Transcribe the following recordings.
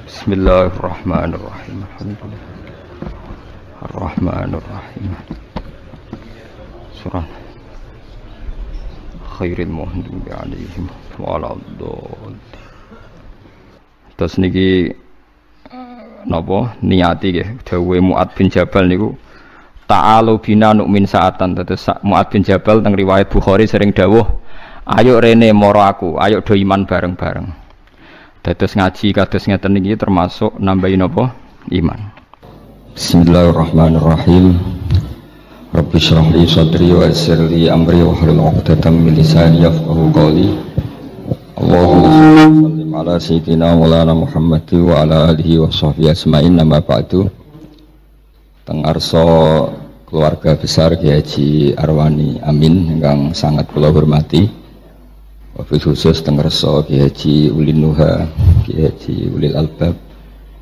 Bismillahirrahmanirrahim. Alhamdulillah. Ar-Rahmanirrahim. Surah Khairil Muhdubi alaihim waladhdallin. Terus niki napa niati nggih dawuhe Mu'ad bin Jabal niku ta'alu bina nu'min sa'atan. Terus Mu'ad bin Jabal teng riwayat Bukhari sering dawuh, ayo rene moro aku, ayo do iman bareng-bareng. Dados ngaji kados ngeten niki termasuk nambahi napa iman. Bismillahirrahmanirrahim. Rabbi shrah li sadri wa yassir li amri wa hlul 'uqdatam min lisani yafqahu qawli. Allahumma shalli ala sayyidina Maulana Muhammad wa ala alihi wa sahbihi ajmain. Amma ba'du. Teng arsa keluarga besar Kiai Haji Arwani Amin ingkang sangat kula hormati. Wabil khusus tenggerso Kiai Haji Ulil Nuha, Kiai Haji Ulil Albab,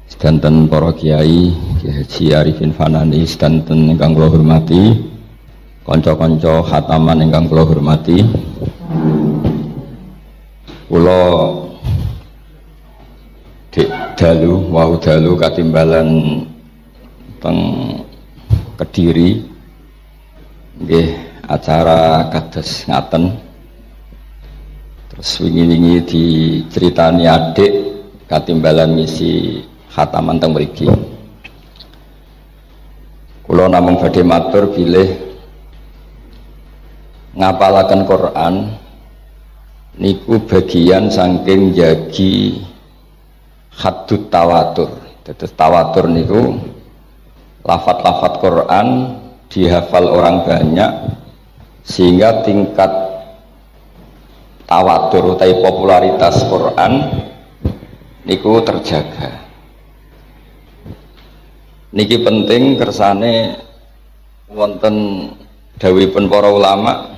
sedanten para kiai, Kiai Haji Arifin Fanani, sedanten ingkang kula hormati, kanca-kanca khataman ingkang kula hormati. Kula dalu katimbalan teng Kediri nggih acara kados ngaten. Terus wingi-wingi diceritani adik katimbalan misi khataman teng mriki. Kula namung badhe matur bilih ngapalaken Quran niku bagian saking jagi haddut tawatur. Dados tawatur niku lafat-lafat Quran dihafal orang banyak sehingga tingkat tawatur utai popularitas Quran niku terjaga. Niki penting kersane wonten dawuhipun para ulama.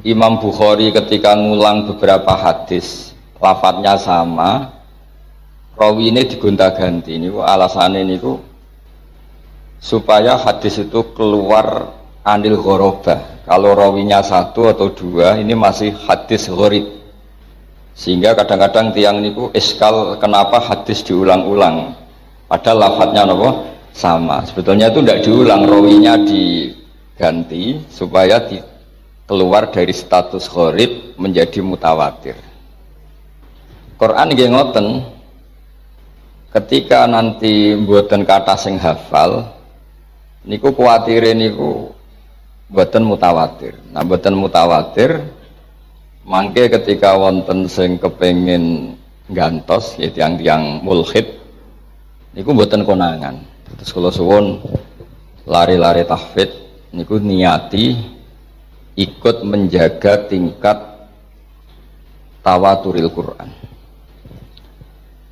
Imam Bukhari ketika ngulang beberapa hadis lafadznya sama, rawine digonta-ganti niku alasane niku supaya hadis itu keluar anil ghorobah. Kalau rawinya satu atau dua ini masih hadis gharib, sehingga kadang-kadang tiang niku iskal kenapa hadis diulang-ulang padahal lafadznya nopo sama. Sebetulnya itu tidak diulang, rawinya diganti supaya keluar dari status gharib menjadi mutawatir. Quran nggih ngoten, ketika nanti mboten kata sing hafal niku kuwatire niku mboten mutawatir. Nah mboten mutawatir mangke ketika wonten sing kepengin gantos ya tiang-tiang mulhid niku mboten konangan. Terus kula suwun lari-lari tahfidz niku niati ikut menjaga tingkat tawaturil Quran.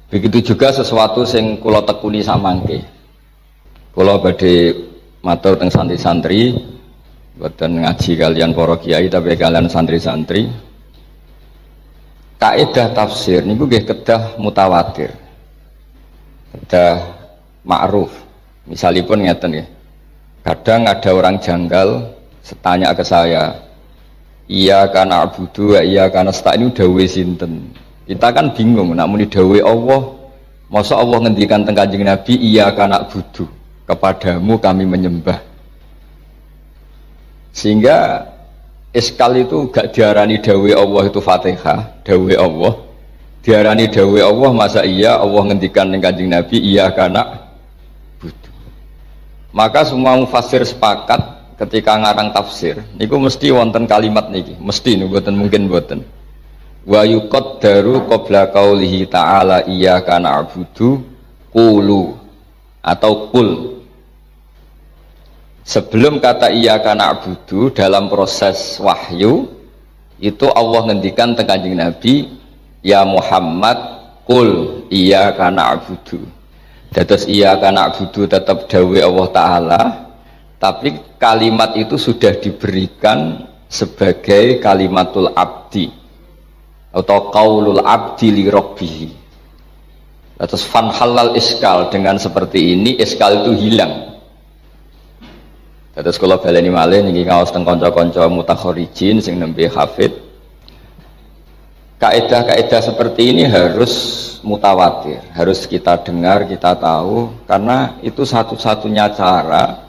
Begitu juga sesuatu sing kula tekuni samangke. Kula badhe matur teng santri-santri boten ngaji kalian para kiai tapi kalian santri-santri. Kaidah tafsir niku nggih kedah mutawatir. Kedah ma'ruf. Misalipun ngeten nggih. Kadang ada orang janggal tanya ke saya, "Iya kana abudu, iya kana nasta'in dawuhe sinten?" Kita kan bingung nak muni dawuhe Allah. Masa Allah ngendikan teng Kanjeng Nabi, "Iya kana abudu, kepadamu kami menyembah." Sehingga iskal itu gak diarani dawuhe Allah itu Fatihah, dawuhe Allah. Diarani dawuhe Allah, masa iya Allah ngendikan ning Kanjeng Nabi iya kana budu. Maka semua mufassir sepakat ketika ngarang tafsir niku mesti wonten kalimat niki, mesti niku mboten mungkin mboten. Wa yuqaddaru qabla qaulihi ta'ala iya kana abudu qulu atau qul. Sebelum kata iyyaka na'budu dalam proses wahyu itu Allah ngendikan teng Kanjeng Nabi, ya Muhammad qul iyyaka na'budu. Dados iyyaka na'budu tetap dawuh Allah taala, tapi kalimat itu sudah diberikan sebagai kalimatul abdi atau qaulul abdi li rabbih. Terus fan halal iskal, dengan seperti ini iskal itu hilang. Terus kalau baleni malih niki ngaos teng kanca-kanca mutakharijin sing nembe hafid Kaidah-kaidah seperti ini harus mutawatir, harus kita dengar, kita tahu, karena itu satu-satunya cara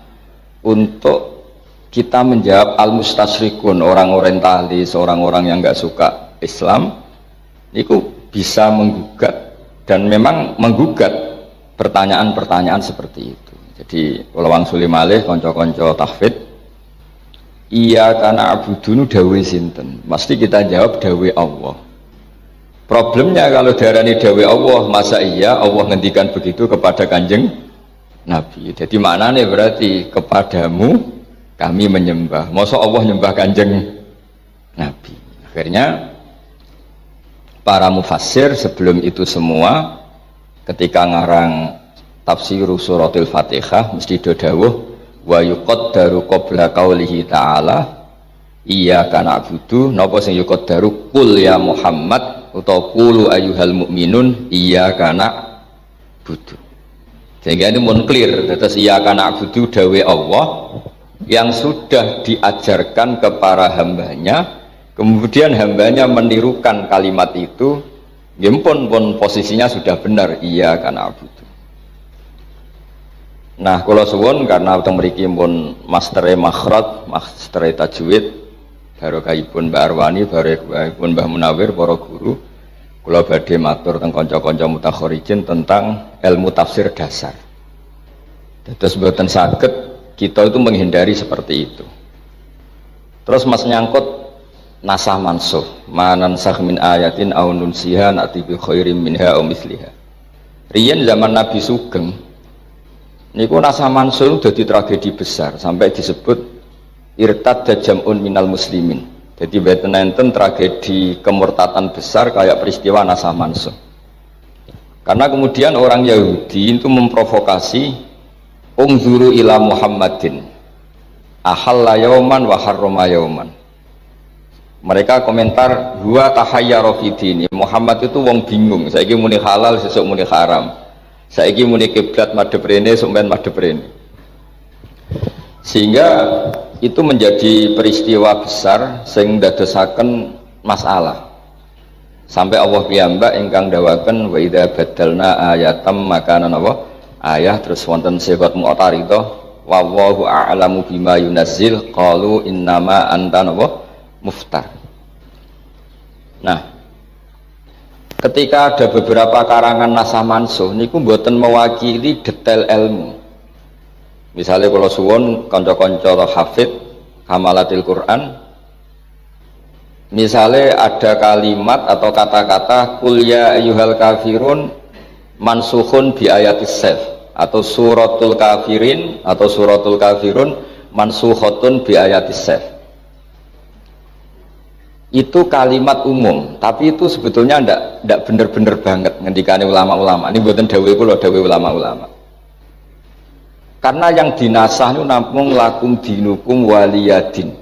untuk kita menjawab al-mustasyrikun, orang orientalis, orang-orang yang nggak suka Islam, itu bisa menggugat dan memang menggugat pertanyaan-pertanyaan seperti itu. Jadi kalau wang suli malih konco-konco tahfidz, iya karena abudunu dawe sinten, pasti kita jawab dawe Allah. Problemnya kalau darani dawe Allah, masa iya Allah ngendikan begitu kepada Kanjeng Nabi. Jadi maknanya berarti kepadamu kami menyembah. Masa Allah nyembah Kanjeng Nabi. Akhirnya para mufassir sebelum itu semua ketika ngarang tafsir suratul Fatihah mesti dawuh wa yuqaddaru qabla qaulihi ta'ala iyyaka na'budu, napa sing yuqaddaru qul ya Muhammad atau qulu ayyuhal mu'minun iyyaka na'budu. Sehingga ini mun clear, terus iyyaka na'budu dawe Allah yang sudah diajarkan ke para hambanya, kemudian hambanya menirukan kalimat itu, pun posisinya sudah benar, iyyaka na'budu. Nah, kula suwun karena teng mriki pun mastere makhraj, mastere tajwid, barokahipun Mbak Arwani, barokahipun Mbah Munawir, para guru, kula badhe matur teng kanca-kanca mutakharijin tentang ilmu tafsir dasar. Terus mboten saged kita itu menghindari seperti itu. Terus Mas nyangkut nasah mansuh, manansakh min ayatin aw nunsiha na'ti bi khairim minha aw misliha. Riyen zaman Nabi Sugeng niku nasah mansuh dadi tragedi besar sampai disebut irtad jam'un minal muslimin. Jadi beten tragedi kemurtatan besar kayak peristiwa nasah mansuh. Karena kemudian orang Yahudi itu memprovokasi ungzuru ila Muhammadin ahalla yauman wa harrama yauman. Mereka komentar huwa tahayyara fi dini. Muhammad itu wong bingung, saiki muni halal sesuk muni haram. Saiki muni kiblat madhep rene sampean madhep rene. Sehingga itu menjadi peristiwa besar sing ndadosaken masalah. Sampai Allah piyambak ingkang dawaken wa idza badalna ayatam makanan apa? Ayah terus wonten sigat mu'taridah wallahu a'lamu bima yunazzil qalu innama anta apa? Muftar. Nah, ketika ada beberapa karangan nasah mansuh niku mboten mewakili detail ilmu. Misalnya kalau suwon kanca-kanca hafid hamalatil Quran, misalnya ada kalimat atau kata-kata qul ya ayyuhal kafirun mansukhun bi ayatis saif, atau suratul kafirin atau suratul kafirun mansukhatun bi ayatis saif. Itu kalimat umum, tapi itu sebetulnya ndak bener-bener banget ngendikane ulama-ulama. Ini mboten dawuh kula, dawuh ulama-ulama. Karena yang dinasah itu namung lakum dinukum waliyadin.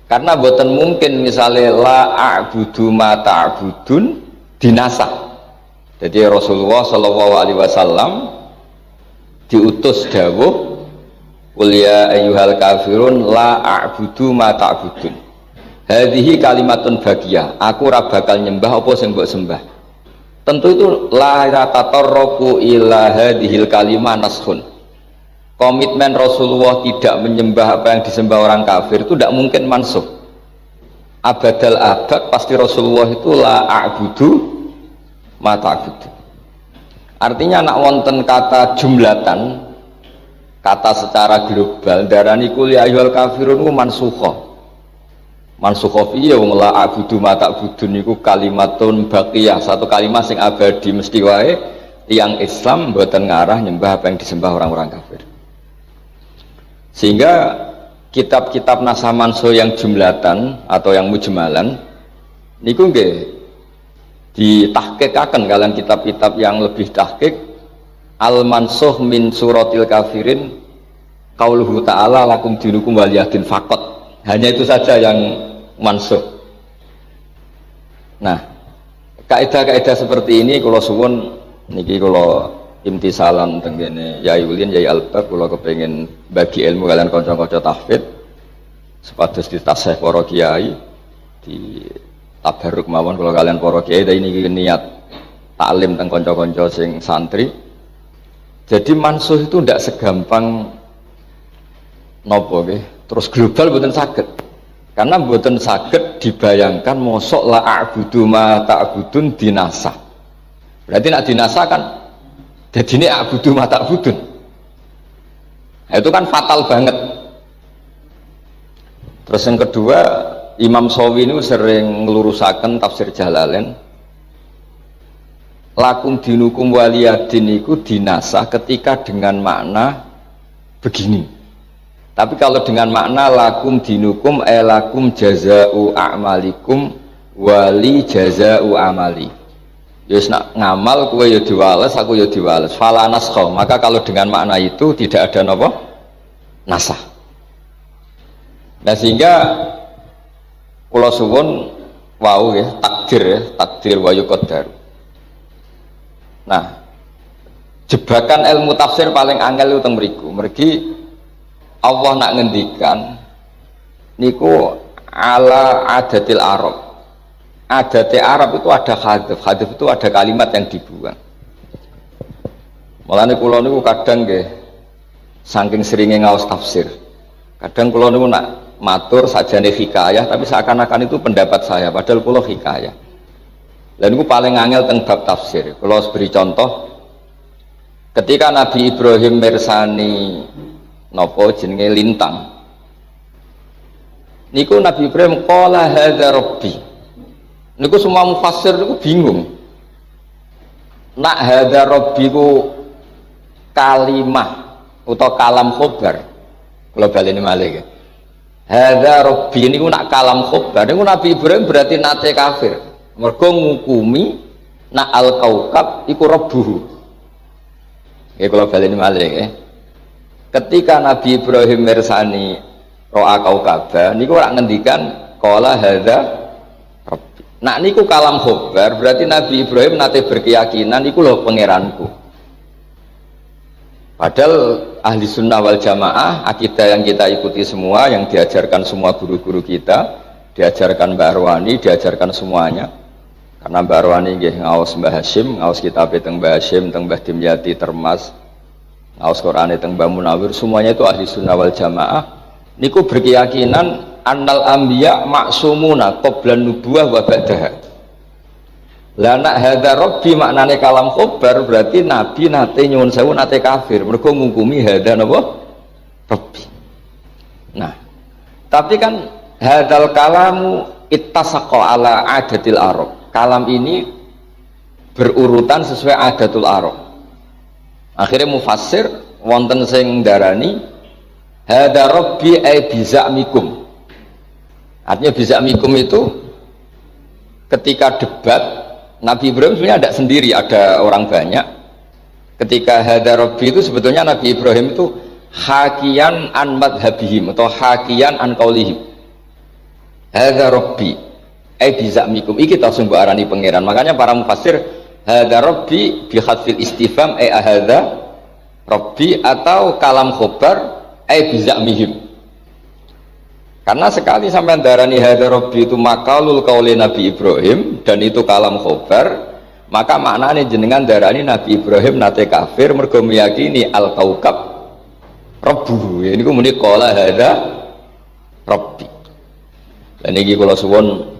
Karena mboten mungkin misalnya la a'budu ma ta'budun dinasah. Jadi Rasulullah Shallallahu Alaihi Wasallam diutus dawuh qul ya ayyuhal kafirun la a'budu ma ta'budun. Hadhihi kalimatun bagiyah. Aku ora bakal nyembah apa sing mbok sembah. Tentu itu la tatarruqu ila hadhil kalimah naskhun. Komitmen Rasulullah tidak menyembah apa yang disembah orang kafir itu tidak mungkin mansuh. Abadal abad pasti Rasulullah itu la a'budu ma ta'budu. Artinya nak wonten kata jumlatan, kata secara global darani qul ya ayyuhal kafirun ku mansukha. Mansukha piye wong la a'budu ma ta'budun niku kalimatun baqiyah, satu kalimat sing abadi mesti wae tiyang Islam mboten ngarah nyembah apa yang disembah orang-orang kafir. Sehingga kitab-kitab nasah mansuh yang jumlatan atau yang mujmalan niku nggih ditahqiqaken kalian kitab-kitab yang lebih tahqiq. Al mansuh min suratil kafirin qauluhu ta'ala lakum dinukum waliyadin faqat. Hanya itu saja yang mansuh. Nah, kaidah-kaidah seperti ini kalau suwun niki kalau imtisalan tenggene Yai Ulin, Yai Albab, kalau kepengen bagi ilmu kalian kanca-kanca tahfidz supados ditasih para kiai, di tabarruk mawon kalau kalian para kiai ini niat taklim teng kanca-kanca sing santri. Jadi mansuh itu ndak segampang nopo nggih. Terus global mboten saged. Karena mboten saged dibayangkan mosok la a'budu ma ta'budun dinasah. Berarti nak dinasah kan dadine a'budu ma ta'budun. Nah, itu kan fatal banget. Terus yang kedua, Imam Shawi ini sering ngelurusaken tafsir Jalalain. Lakum dinukum waliyadin itu dinasah ketika dengan makna begini. Tapi kalau dengan makna lakum dinukum lakum jaza'u a'malikum wali jaza'u amali. Yus nak ngamal kowe ya diwales, aku ya diwales. Fala naskha. Maka kalau dengan makna itu tidak ada napa? Nasah. Nah sehingga kula suwun wau ya takdir wa yuqaddar. Nah, jebakan ilmu tafsir paling angel itu teng mriku. Mergi Allah nak ngendikan niku ala adatil Arab. Adate Arab itu ada hadaf. Hadaf itu ada kalimat yang dibuang. Mulane kula niku kadang nggih saking seringnya ngaos tafsir. Kadang kula niku nak matur sajane hikayah tapi seakan-akan itu pendapat saya padahal kula hikayah. Lah niku paling angel teng bab tafsir. Kula beri contoh ketika Nabi Ibrahim mirsani napa jenenge lintang. Niku Nabi Ibrahim qala hadza rabbi. Niku semua mufassir niku bingung. Nak hadza rabbi ku kalimah utawa kalam khobar. Kula baleni malih. Hadza rabbi niku nak kalam khobar. Niku Nabi Ibrahim berarti nate kafir. Mergo ngukumi nak al kaukab iku rabbuhu. Nggih kula baleni malih nggih. Ketika Nabi Ibrahim mirsani ro'a kaukaba niku ora ngendikan qala hadza rabbi. Nak niku kalam khobar berarti Nabi Ibrahim nate berkeyakinan iku lho pangeranku. Padahal ahli sunnah wal jamaah akidah yang kita ikuti semua, yang diajarkan semua guru-guru kita, diajarkan Mbah Arwani, diajarkan semuanya. Karena Mbah Arwani nggih ngaos Mbah Hasyim, ngaos kitab teng Mbah Hasyim, teng Mbah Dimyati Termas, ngaos Qur'an teng Mbah Munawir, semuanya itu ahli sunnah wal jamaah. Niku berkeyakinan annal anbiya maksumuna qablan nubuwah wa ba'daha. Lah nak hadza rabbi maknane kalam khobar berarti nabi nate nyuwun sewu nate kafir mergo ngukumi hadza napa rabbi. Nah, tapi kan hadzal kalamu ittasaqa ala adatil arab. Kalam ini berurutan sesuai adatul arab. Akhirnya mufassir wonten sing darani hadza rabbi ay bizamikum. Artinya bizamikum itu ketika debat Nabi Ibrahim sebenarnya tidak sendiri, ada orang banyak. Ketika hadza rabbi itu sebetulnya Nabi Ibrahim itu hakian an madhabihim atau hakian an qaulihim. Hadza rabbi ai bizamikum iki ta sumbu arani pangeran. Makanya para mufassir hadza rabbi bi hadfil istifham ai hadza rabbi atau kalam khobar ai bizamihim. Karena sekali sampai darani hadza rabbi itu makalul qauli Nabi Ibrahim dan itu kalam khobar, maka maknanya jenengan darani Nabi Ibrahim nate kafir mergo meyakini al kaukab rabbuhu. Ini ku muni qala hadza rabbi. Dan iki kula suwun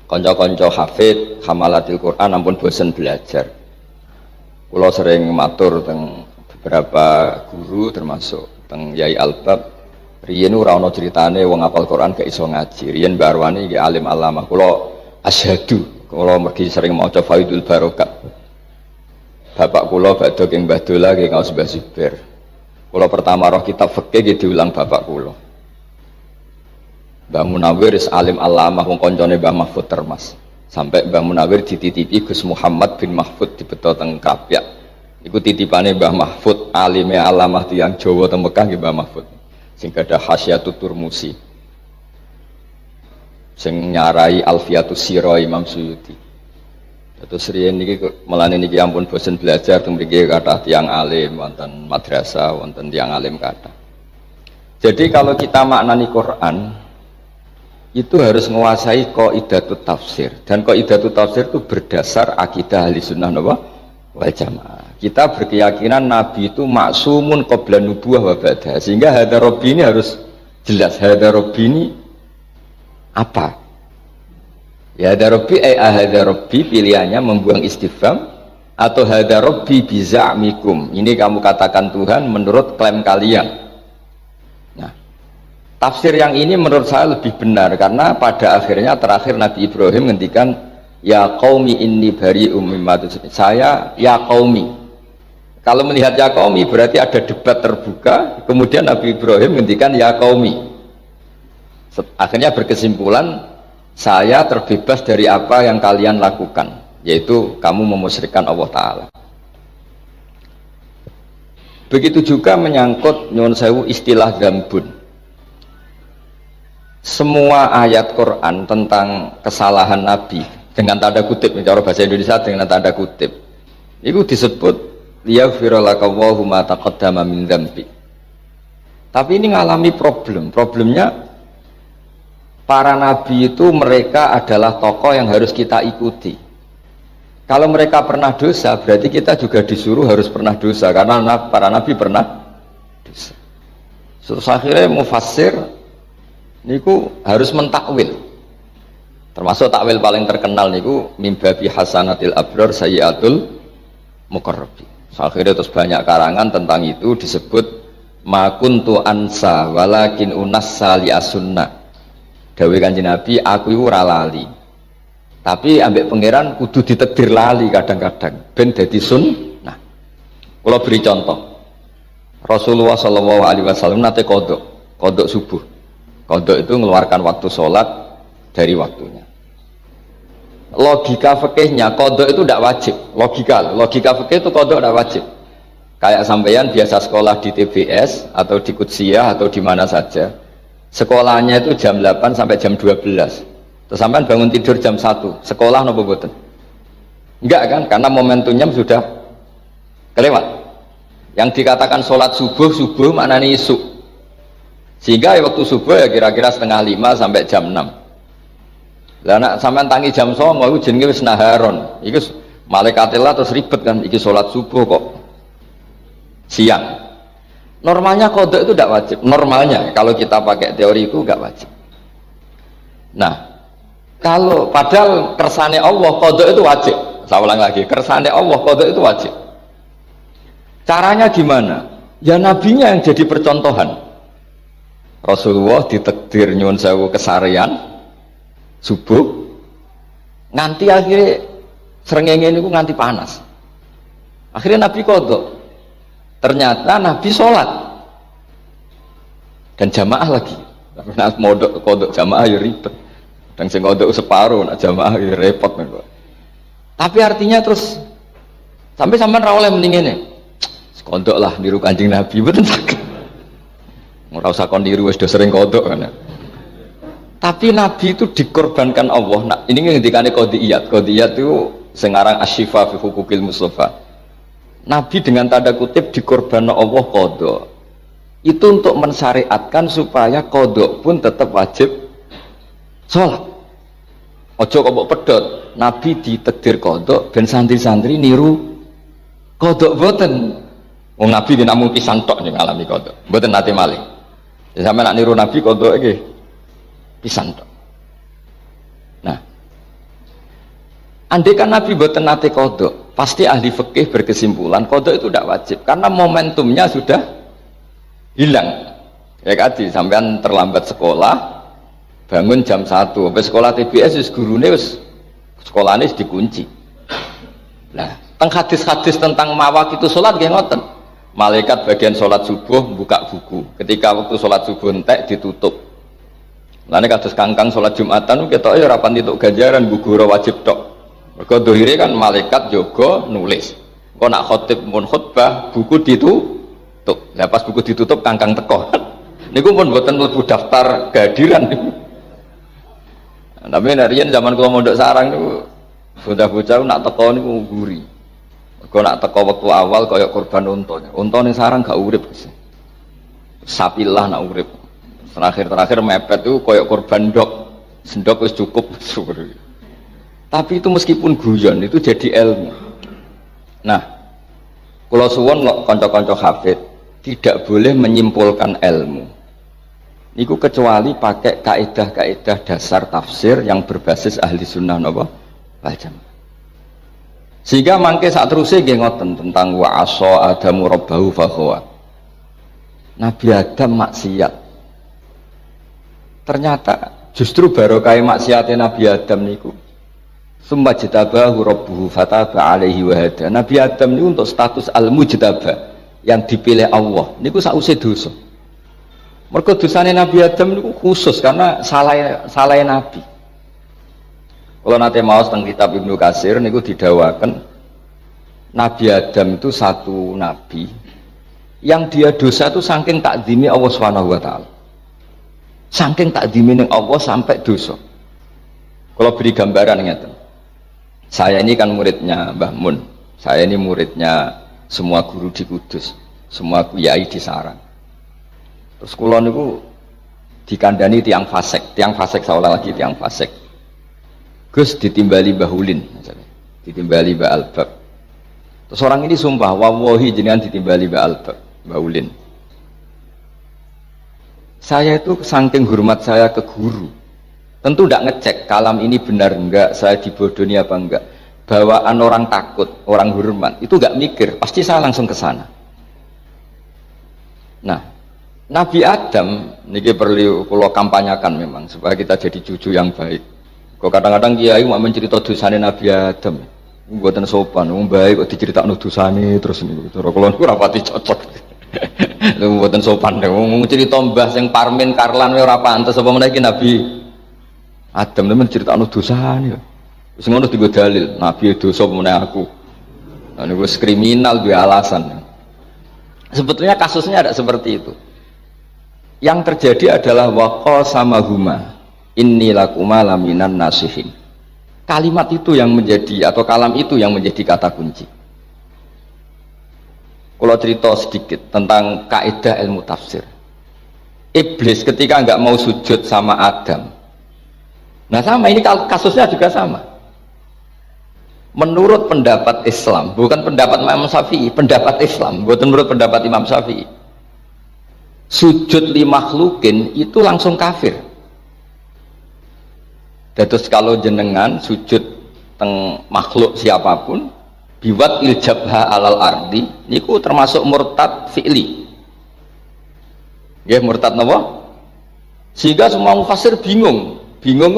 kanca-kanca hafid hamalatil Quran ampun bosen belajar. Kula sering matur teng beberapa guru termasuk teng Yai Albab. Riyen ora ana critane wong hafal Quran gak iso ngaji. Riyen Mbah Arwani iki alim alamah. Kula asyhadu, kula mergi sering maca Faidul Barokat. Bapak kula badhe ing Mbah Dola nggih ngaos Mbah Zubair. Kula pertama roh kitab fikih nggih diulang bapak kula. Mbah Munawir is alim alamah wong kancane Mbah Mahfud Termas. Sampai Mbah Munawir dititipi Gus Muhammad bin Mahfud dibeto teng Krapyak. Iku titipane Mbah Mahfud alime alamah tiyang Jawa teng Mekah nggih Mbah Mahfud. Sing ada Hasyatut Turmusi, sing nyarai Alfiatus Sira Imam Suyuti. Terus riyen niki melane niki ampun bosen belajar teng mriki kathah tiyang alim wonten madrasah, wonten tiyang alim kathah. Jadi kalau kita maknani Quran itu harus menguasai qaidatut tafsir, dan qaidatut tafsir itu berdasar akidah ahli sunnah wal jamaah. Kita berkeyakinan Nabi itu maksumun qabla nubuwah wa ba'da, sehingga hadza rabbi ini harus jelas. Hadza rabbi ini apa? Ya hadza rabbi hadza rabbi, pilihannya membuang istifham, atau hadza rabbi biza'mikum, ini kamu katakan Tuhan menurut klaim kalian. Nah, tafsir yang ini menurut saya lebih benar, karena pada akhirnya terakhir Nabi Ibrahim ngendikan ya qaumi inni bari'um mimma tusyrikun. Saya ya qaumi. Kalau melihat ya qaumi berarti ada debat terbuka, kemudian Nabi Ibrahim ngendikan ya qaumi. Akhirnya berkesimpulan saya terbebas dari apa yang kalian lakukan, yaitu kamu memusyrikan Allah Ta'ala. Begitu juga menyangkut nyuwun sewu istilah dzambun. Semua ayat Quran tentang kesalahan Nabi dengan tanda kutip, cara bahasa Indonesia dengan tanda kutip, itu disebut liyaghfira laka Allahu ma taqaddama min dzambi. Tapi ini ngalami problemnya para nabi itu mereka adalah tokoh yang harus kita ikuti. Kalau mereka pernah dosa, berarti kita juga disuruh harus pernah dosa, karena para nabi pernah dosa. Terus akhirnya mufassir niku harus mentakwil. Termasuk takwil paling terkenal niku mimbabi hasanatil abrar sayyiatul muqarrabin. Akhirnya terus banyak karangan tentang itu, disebut ma kuntu ansa walakin unassa li as-sunnah. Dawuh Kanjeng Nabi, aku iku ora lali, tapi ambek pangeran kudu ditakdir lali kadang-kadang ben dadi sunnah. Kula beri contoh. Rasulullah sallallahu alaihi wasallam nate qodok subuh. Qodok itu mengeluarkan waktu sholat dari waktunya. Logika fikihnya qodok itu tidak wajib. Logika fikih itu qodok tidak wajib. Kayak sampeyan biasa sekolah di TBS atau di Qudsiyah atau di mana saja, sekolahnya itu jam 8 sampai jam 12. Terus sampean bangun tidur jam 1, sekolah napa mboten? Enggak kan? Karena momentumnya sudah kelewat. Yang dikatakan sholat subuh maknanya isuk. Sehingga waktu subuh ya kira-kira setengah 5 sampai jam 6. Lah nek sampean tangi jam 09 iku jenenge wis naharon. Iku malaikatillah terus ribet kan, iki sholat subuh kok siang. Normalnya qodok itu tidak wajib. Normalnya kalau kita pakai teori itu enggak wajib. Nah, kalau padahal kersane Allah qodok itu wajib. Saya ulang lagi, kersane Allah qodok itu wajib. Caranya gimana? Ya nabinya yang jadi percontohan. Rasulullah ditakdir nyuwun sewu kesarian subuh, nganti akhirnya srengenge niku nganti panas. Akhirnya Nabi qodok. Ternyata Nabi sholat dan jamaah lagi. Nah, modok kodok jamaah ya ribet. Dan sing kodok separuh, nak jamaah ya repot. Tapi artinya terus sampai ra oleh mending ngene. Kodok lah niru Kanjeng Nabi, mboten saged. Ora usah kon niru wis do sering kodok kan. Tapi Nabi itu dikorbankan Allah. Nah, ini ngendikane qodiyat. Qodiyat itu sing aran asy-syifa fi huquqil Mustafa. Nabi dengan tanda kutip dikorbankan Allah qodok. Itu untuk mensyariatkan supaya qodok pun tetap wajib sholat. Ojo kok pedot. Nabi ditakdir qodok ben santri-santri niru qodok boten. Wong Nabi dinamung pisan tok ning ngalami qodok. Boten nate malih. Ya sampe nak niru Nabi qodok iki pisan tok. Nah, andai kan Nabi boten nate qodok, pasti ahli fikih berkesimpulan qodok itu tidak wajib karena momentumnya sudah hilang. Ya kadi sampean terlambat sekolah, bangun jam 1, sampai sekolah TBS wis gurune wis sekolahane wis dikunci. Nah, teng hadis-hadis tentang mawak itu salat nggih ngoten. Malaikat bagian salat subuh buka buku. Ketika waktu salat subuh entek ditutup. Lane kados kangkang salat Jumatan ketoke ora pati entuk ganjaran buku ora wajib tok. Mergo dohire kan malaikat jaga nulis. Engko nak khotib mun khutbah buku ditutup. Lah pas buku ditutup kangkang teko. Niku pun mboten mlebu daftar kehadiran. Tapi riyen zaman kula mondok sarang niku bocah-bocah nak teko niku nguri. Mergo nak teko wektu awal kaya korban unta. Unta ning sarang gak urip. Sapilah nak urip. Terakhir mepet itu kaya korban dok. Sendok wis cukup. Tapi itu meskipun guyon itu jadi ilmu. Nah, kula suwun kanca-kanca hafid tidak boleh menyimpulkan ilmu niku kecuali pakai kaidah-kaidah dasar tafsir yang berbasis ahli sunnah napa wal jamaah. Sehingga mangke sak terusé nggih ngoten tentang wa asa adamu rabbahu fakhawa. Nabi Adam maksiat. Ternyata justru barokah maksiate Nabi Adam niku summa jitabahu rabbuhu fataba alaihi wa hada. Nabi Adam niku untuk status al-mujtaba yang dipilih Allah niku sausé dosa. Mergo dosane Nabi Adam niku khusus karena salah Nabi. Kalau nate maos teng kitab Ibnu Katsir niku didawaken Nabi Adam itu satu nabi yang dia dosa itu saking takdimi Allah Subhanahu wa taala. Saking takdimi ning Allah sampai dosa. Kalau beri gambaran ngeten. Saya ini kan muridnya Mbah Mun. Saya ini muridnya semua guru di Kudus, semua kiai di Sarang. Terus kula niku dikandani tiang fasik seolah lagi tiang fasik. Gus ditimbali Mbah Ulin, ditimbali Mbah Albab. Terus orang ini sumpah, wallahi jenengan ditimbali Mbah Ulin. Saya itu saking hormat saya ke guru, tentu tidak ngecek kalam ini benar enggak, saya dibodohi apa enggak. Bawaan orang takut, orang hormat, itu enggak mikir, pasti saya langsung ke sana. Nah, Nabi Adam niki perlu kula kampanyakan memang supaya kita jadi cucu yang baik. Kok kadang-kadang kiai mau mencerita dosane Nabi Adam, mboten sopan, wong baik kok diceritakno dosane terus niku. Cara kula niku ora pati cocok. Lha mboten sopan wong cerita mbah sing Parmin Karlan ora pantes apa meneh iki Nabi Adam nemen ceritakno dosane. Wis ngono dienggo dalil, Nabi dosa apa meneh aku. Nah niku wis kriminal duwe alasan. Sebetulnya kasusnya ada seperti itu. Yang terjadi adalah waqa sama huma inni lakuma laminan nasihin. Kalimat itu yang menjadi atau kalam itu yang menjadi kata kunci. Kalau cerita sedikit tentang kaidah ilmu tafsir. Iblis ketika nggak mau sujud sama Adam. Nah sama ini kasusnya juga sama. Menurut pendapat Islam, bukan pendapat Imam Syafi'i, pendapat Islam, bukan menurut pendapat Imam Syafi'i. Sujud li makhlukin itu langsung kafir. Terus kalau jenengan sujud teng makhluk siapapun biwat iljabha alal ardi niku termasuk murtad fi'li. Ya murtad napa? Sehingga semua mufassir bingung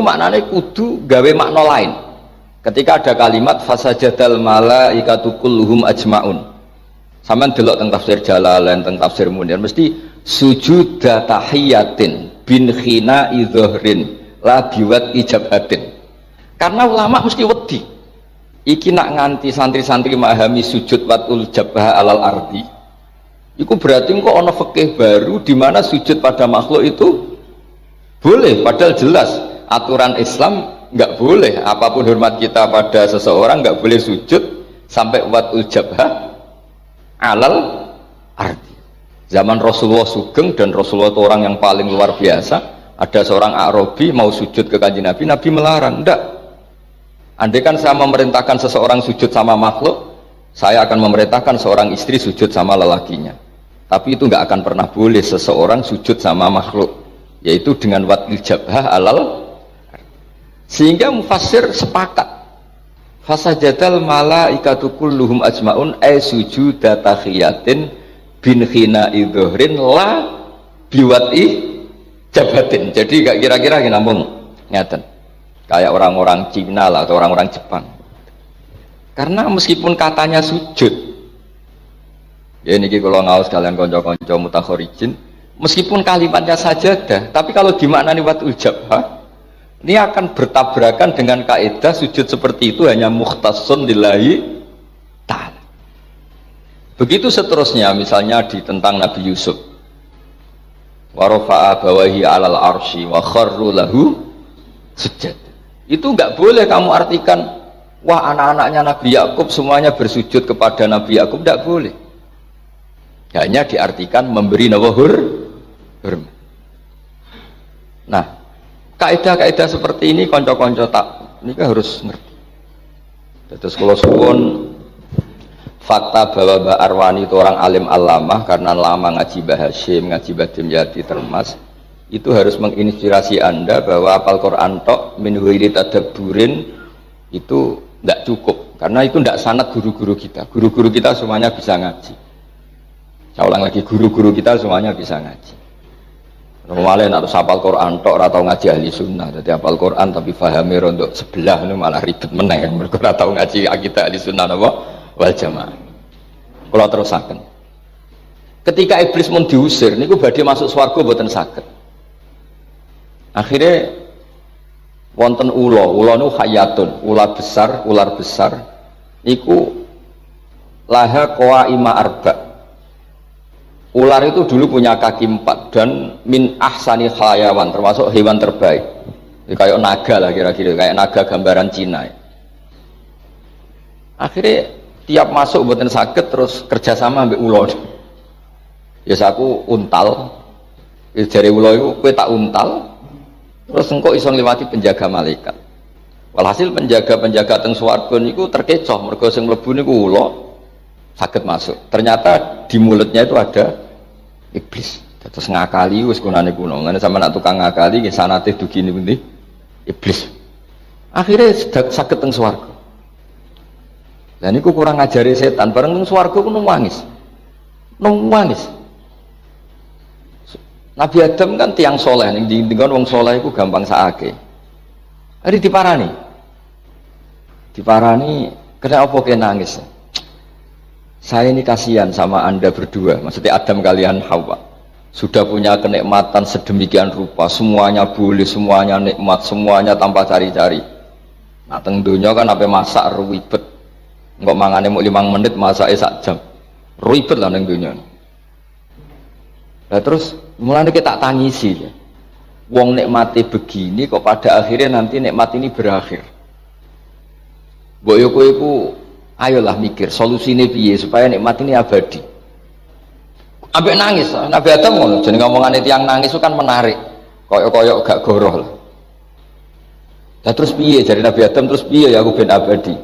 maknanya kudu gawe makna lain. Ketika ada kalimat fasajadal malaikatu kulluhum ajmaun. Sampeyan delok teng tafsir Jalalain, teng tafsir Munir mesti sujud tahiyatin bin khina idzohrin la biwat ijabatin. Karena ulama mesti wedi iki nak nganti santri-santri memahami sujud watul jabah alal ardi itu berarti kok ono fikih baru di mana sujud pada makhluk itu boleh, padahal jelas aturan Islam nggak boleh, apapun hormat kita pada seseorang nggak boleh sujud sampai watul jabah alal ardi. Zaman Rasulullah Sugeng dan Rasulullah itu orang yang paling luar biasa, ada seorang Arabi mau sujud ke kanjeng Nabi, Nabi melarang. Enggak, andai kan saya memerintahkan seseorang sujud sama makhluk, saya akan memerintahkan seorang istri sujud sama lelakinya. Tapi itu enggak akan pernah boleh seseorang sujud sama makhluk, yaitu dengan watil jabhah alal. Sehingga mufassir sepakat fasajadal malaikatu kulluhum ajmaun ay sujuda tahiyatin bin khina idzohrin la biwati jabatin. Jadi gak kira-kira gini namun nyata kayak orang-orang Cina lah atau orang-orang Jepang, karena meskipun katanya sujud ya ini kalau ngawas kalian konco-konco mutakhorijin, meskipun kalimatnya sajadah, tapi kalau dimaknani watul jabhah ini akan bertabrakan dengan kaidah sujud seperti itu hanya mukhtassun lillahi ta'ala. Begitu seterusnya, misalnya di tentang Nabi Yusuf wa rafa'a bawahi alal arsy wa kharru lahu sujud. Itu enggak boleh kamu artikan wah anak-anaknya Nabi Yakub semuanya bersujud kepada Nabi Yakub, enggak boleh. Hanya diartikan memberi hormat. Nah, Kaidah-kaidah seperti ini konco-konco tak ini harus ngerti. Terus kalau suwun fakta bahwa Mbak Arwani itu orang alim alamah karena lama ngaji Mbah Hashim, ngaji Mbah Dimyati Termas, itu harus menginspirasi Anda bahwa hafal Quran tok min ghairi tadabburin itu tidak cukup, karena itu tidak sanad guru-guru kita. Guru-guru kita semuanya bisa ngaji. Saya ulang lagi, guru-guru kita semuanya bisa ngaji. Normalnya harus hafal Quran tok atau ngaji ahli sunnah. Jadi hafal Quran tapi fahami rontok sebelah itu malah ribet meneng. Mereka atau ngaji akidah ahli sunnah apa wal jamaah. Kalau terusaken. Ketika iblis mau diusir, niku badhe masuk swarga mboten saged. Akhirnya wonten ula niku hayatun, ular besar niku laha qaima arba. Ular itu dulu punya kaki 4 dan min ahsani hayawan, termasuk hewan terbaik. Kayak naga lah kira-kira, kayak naga gambaran Cina. Akhirnya tiap masuk mboten saged terus kerjasama ambek ula. Ya aku untal. Jare ula iku kowe tak untal. Terus engkau iso ngliwati penjaga malaikat. Walhasil penjaga-penjaga teng swarga niku terkecoh mergo sing mlebu niku ula saged masuk. Ternyata di mulutnya itu ada iblis. Terus ngakali wis gunane kuno. Ngene sampe nak tukang ngakali nggih sanate dugi niku ndi? Iblis. Akhirnya saged teng swarga. Lah niku kurang ngajari setan, bareng teng swarga ku nangis. Nangis. Nabi Adam kan tiang soleh, ning dinggon wong soleh iku gampang sakake. Ari diparani. Diparani, kena apa ke nangis? Saya ini kasihan sama Anda berdua, maksudnya Adam kalian Hawa. Sudah punya kenikmatan sedemikian rupa, semuanya boleh, semuanya nikmat, semuanya tanpa cari-cari. Nah, teng donya kan apa masak ribet. Enggak mangane mau 5 menit masake sak jam. Ribet lah ning donya. Nah terus mulane kita tak tangisi ya. Wong nikmati begini kok pada akhirnya nanti nikmat ini berakhir. Mbok yo kowe iku ayolah mikir solusine piye supaya nikmat ini abadi. Ambek nangis, Nabi Adam ngono, jeneng ngomongane tiyang nangis itu kan menarik. Koyok-koyok gak goroh lah. Nah terus piye jare Nabi Adam, terus piye ya aku ben abadi.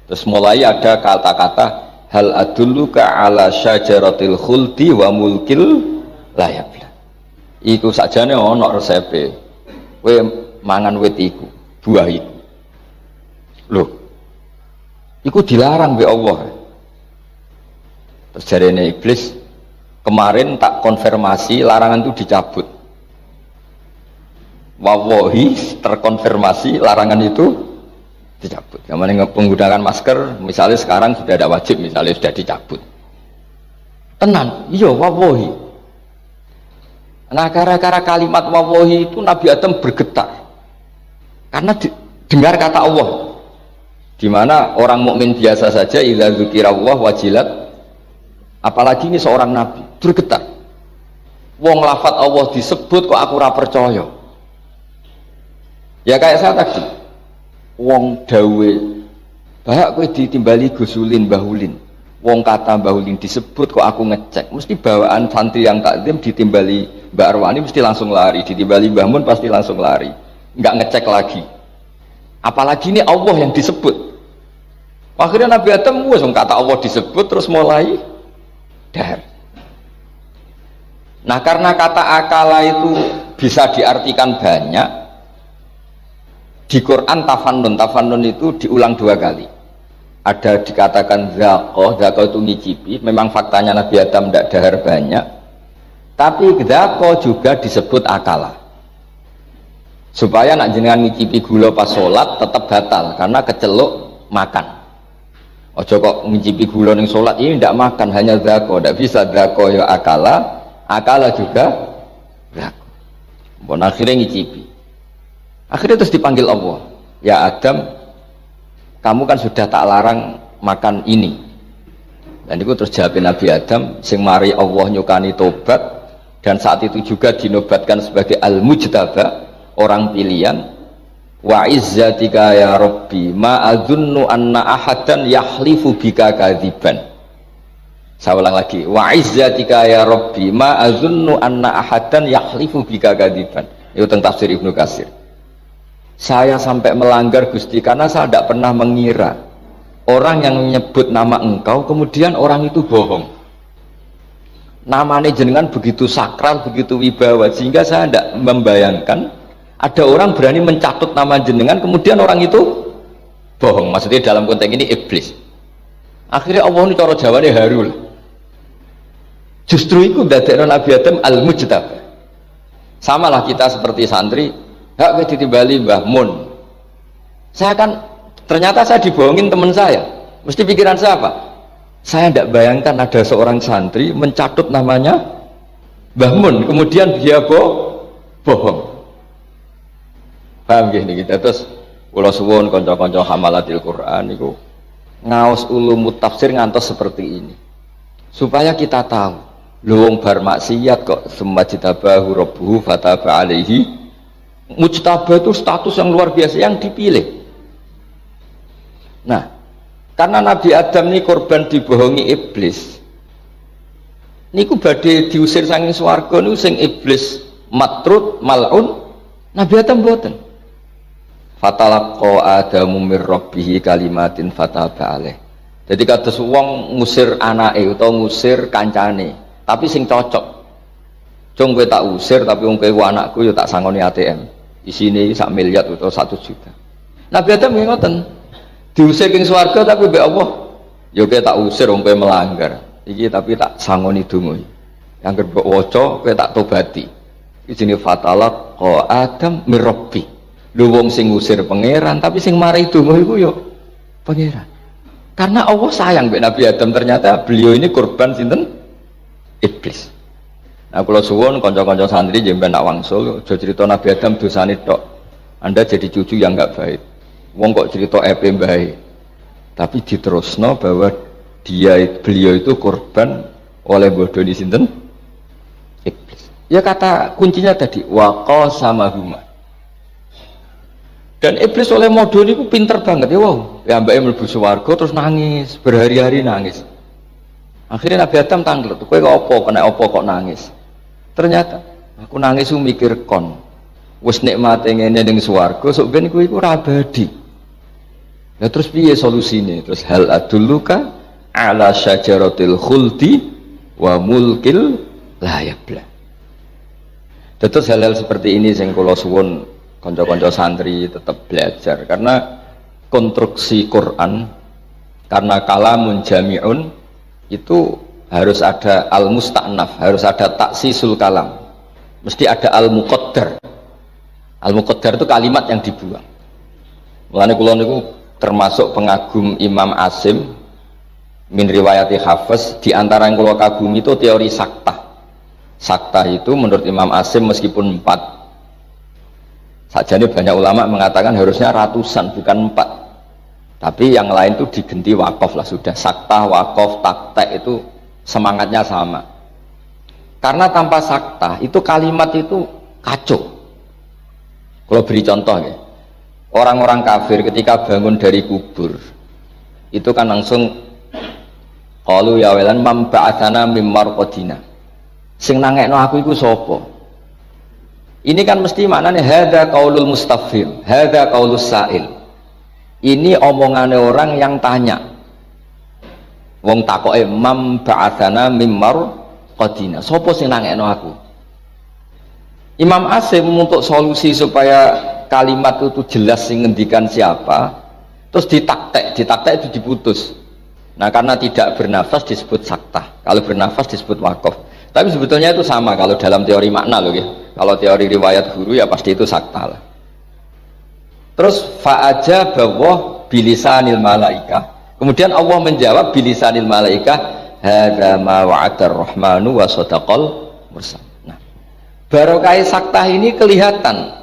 Terus mulai ada kata-kata hal adulluka ala syajaratil khuldi wa mulkil la yabla. Iku sakjane ana resepe. Kowe mangan wit iku, buah iku. Loh. Iku dilarang oleh Allah. Terus jarene iblis kemarin tak konfirmasi larangan itu dicabut. Wallahi terkonfirmasi larangan itu dicabut. Yang menggunakan masker misalnya sekarang sudah ada wajib, misalnya sudah dicabut. Tenan, iya wallahi. Nah gara-gara kalimat wallahi itu Nabi Adam bergetar karena dengar kata Allah. Di mana orang mukmin biasa saja idza dzukirallah wajilat, apalagi ini seorang nabi bergetar. Wong lafat Allah disebut kok aku ora percaya. Ya kayak saya tadi, wong dawe bahak kowe ditimbali gusulin bahulin. Wong kata bahulin disebut kok aku ngecek. Mesti bawaan santri yang takdim ditimbali Mbak Arwani mesti langsung lari, ditimbali Mbah Mun pasti langsung lari. Enggak ngecek lagi. Apalagi ini Allah yang disebut. Akhirnya Nabi Adam wis kata Allah disebut terus mulai dahar. Nah karena kata akala itu bisa diartikan banyak, di Quran tafannun itu diulang 2 kali. Ada dikatakan zaqo itu ngicipi, memang faktanya Nabi Adam tidak dahar banyak, tapi zaqo juga disebut akala. Supaya nak jenengan ngicipi gula pas sholat tetap batal karena keceluk makan. Ojo kok ngicipi gula ning sholat ini tidak makan, hanya zaqo, tidak bisa zaqo ya akala juga zaqo. Bon akhirnya ngicipi. Akhirnya terus dipanggil Allah, ya Adam, kamu kan sudah tak larang makan ini. Dan itu terus jawab Nabi Adam, sing mari Allah nyukani tobat, dan saat itu juga dinobatkan sebagai al-mujtaba, orang pilihan. Wa izzatika ya Rabbi ma adzunnu anna ahadan yahlifu bika kadziban. Saya ulang lagi, wa izzatika ya Rabbi ma adzunnu anna ahadan yahlifu bika kadziban. Itu tentang tafsir Ibnu Katsir. Saya sampai melanggar Gusti karena saya tidak pernah mengira orang yang menyebut nama engkau kemudian orang itu bohong. Namanya jenengan begitu sakral, begitu wibawa, sehingga saya tidak membayangkan ada orang berani mencatut nama jenengan kemudian orang itu bohong. Maksudnya dalam konteks ini iblis. Akhirnya Allah ini cara Jawane harul. Justru itu dadekno Nabi Adam al-mujtaba. Samalah kita seperti santri, hak ditibali Mbah Mun. Saya kan ternyata saya dibohongin teman saya. Mesti pikiran saya apa? Saya tidak bayangkan ada seorang santri mencatut namanya Mbah Mun, kemudian dia bohong. Paham gini kita terus kula suwun kanca-kanca hamalatil Quran niku ngaos ulumut tafsir ngantos seperti ini. Supaya kita tahu, lho wong bar maksiat kok semajitabahu rabbuhu fataba alaihi. Mujtabah itu status yang luar biasa yang dipilih. Nah, karena Nabi Adam ini korban dibohongi iblis. Niku badhe diusir saking swarga niku sing iblis matrud mal'un, Nabi Adam mboten. Fatalaqa Adamu mir rabbih kalimatin fataba alaih. Jadi kados wong ngusir anake utawa ngusir kancane, tapi sing cocok. Cung kowe tak usir tapi wong kowe anakku ya tak sangoni ATM. Isine sak miliar utawa 1 juta. Nabi Adam nggih ngoten. Diusir king swarga tapi mbek Allah ya kowe tak usir wong kowe melanggar iki tapi tak sangoni donga yang mbok waca kowe tak tobati iki jenenge fatalaq Adam mirabbi lho wong sing ngusir pangeran tapi sing mari donga iku ya pangeran karena Allah sayang mbek Nabi Adam ternyata beliau ini korban sinten iblis. Nah kula suwun kanca-kanca santri jenengan nak wangsul aja cerita Nabi Adam dosane tok Anda jadi cucu yang enggak baik. Wong kok cerita epe baik, tapi diterusno bahwa beliau itu korban oleh bodoni sinten iblis. Ya kata kuncinya tadi waqa sama huma. Dan iblis oleh modoni itu pinter banget ya wow. Ya mbake mlebu swarga terus nangis berhari-hari nangis. Akhirnya Nabi Adam tanglet, kowe kok apa kena apa kok nangis? Ternyata aku nangis mikir kon. Wis nikmate ngene ning swarga sok ben kuwi iku ora abadi. Ya terus piye solusine? Terus hal adulluka ala syajaratil khuldi wa mulkil la yabla. Terus hal-hal seperti ini sing kula suwun kanca-kanca santri tetap belajar karena konstruksi Quran karena kalamun jami'un itu harus ada al-musta'naf, harus ada taksisul kalam. Mesti ada al-muqaddar. Al-muqaddar itu kalimat yang dibuang. Mulane kula niku termasuk pengagum Imam Asim min riwayati Hafiz. Di antara yang kalau kagum itu teori sakta. Sakta itu menurut Imam Asim meskipun 4 sajane banyak ulama mengatakan harusnya ratusan bukan 4, tapi yang lain itu digenti wakaf lah sudah. Sakta, wakaf, taktek itu semangatnya sama karena tanpa sakta itu kalimat itu kacau. Kalau beri contoh ya, orang-orang kafir ketika bangun dari kubur itu kan langsung qalu ya welan mam ba'atsana mim marqadina sing nangekno aku iku sapa. Ini kan mesti maknane hadza qaulul mustafhim, hadza qaulus sa'il. Ini omongane orang yang tanya. Wong takoke mam ba'atsana mim marqadina, sapa sing nangekno aku? Imam Asim untuk solusi supaya kalimat itu jelas sing ngendikan siapa, terus ditaktek itu diputus. Nah karena tidak bernafas disebut sakta, kalau bernafas disebut wakaf. Tapi sebetulnya itu sama kalau dalam teori makna loh ya. Kalau teori riwayat guru ya pasti itu sakta lah. Terus fa'aja bahwa bilisanil malaika. Kemudian Allah menjawab bilisanil malaika hadza ma wa'adar rahmanu wa sadaqal mursal. Nah, barokah sakta ini kelihatan.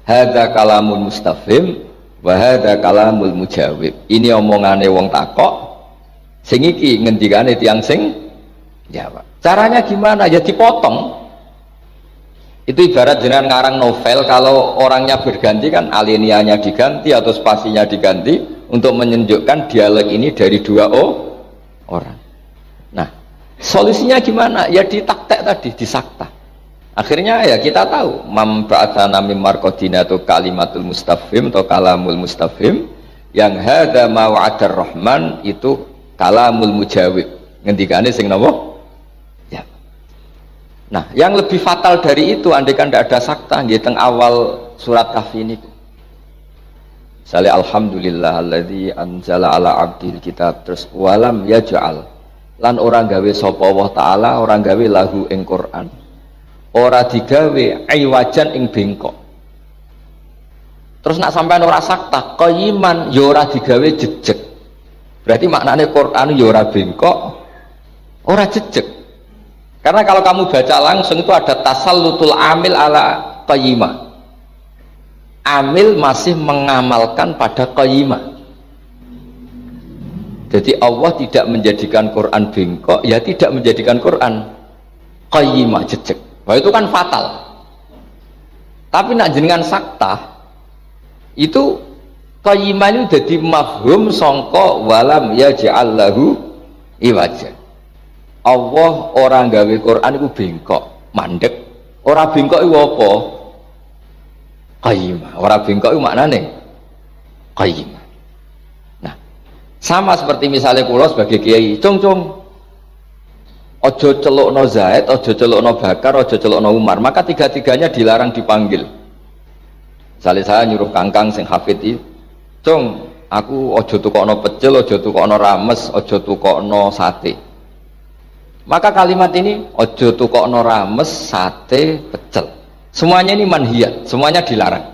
Hadza kalamul mustafhim wa hadza kalamul mujawib. Ini omongane wong takok sing iki ngendikane tiyang sing jawab. Caranya gimana? Ya dipotong. Itu ibarat jenengan ngarang novel, kalau orangnya berganti kan alinianya diganti atau spasinya diganti untuk menunjukkan dialog ini dari dua orang. Nah, solusinya gimana? Ya ditaktek tadi, disakta. Akhirnya ya kita tahu mam ba'atsana mim marqadina itu kalimatul mustafhim atau kalamul mustafhim, yang hadza ma wa'adar rahman itu kalamul mujawib. Ngendikane sing napa? Ya. Nah, yang lebih fatal dari itu andai kan tidak ada sakta nggih teng awal surat Kahfi ini. Misalnya alhamdulillah alladzi anzala ala abdil kitab, terus walam yaj'al, lan orang gawe sapa Allah taala orang gawe lahu ing Quran, ora digawe aiwajan ing bengkok. Terus nak sampean ora sakta qayiman ya ora digawe jejeg. Berarti maknanya Quran ya ora bengkok, ora jejeg. Karena kalau kamu baca langsung itu ada tasallutul amil ala qayyimah. Amil masih mengamalkan pada qayyimah. Jadi Allah tidak menjadikan Quran bengkok, ya tidak menjadikan Quran qayyimah jejeg. Wah itu kan fatal. Tapi nak jenengan sakta itu qayyimah itu jadi mafhum sangka walam yaj'al lahu iwaja. Allah orang gawe Quran itu bengkok, mandek. Orang bengkok itu apa? Qayyimah. Orang bengkok itu maknanya qayyimah. Nah, sama seperti misalnya kula sebagai kiai, cung ojo celukno Zaid, ojo celukno Bakar, ojo celukno Umar, maka tiga-tiganya dilarang dipanggil. Misalnya saya nyuruh kangkang sing hafid itu, cung, aku ojo tukokno pecel, ojo tukokno rames, ojo tukokno sate. Maka kalimat ini ojo tukokno rames, sate, pecel, semuanya ini manhiyat, semuanya dilarang.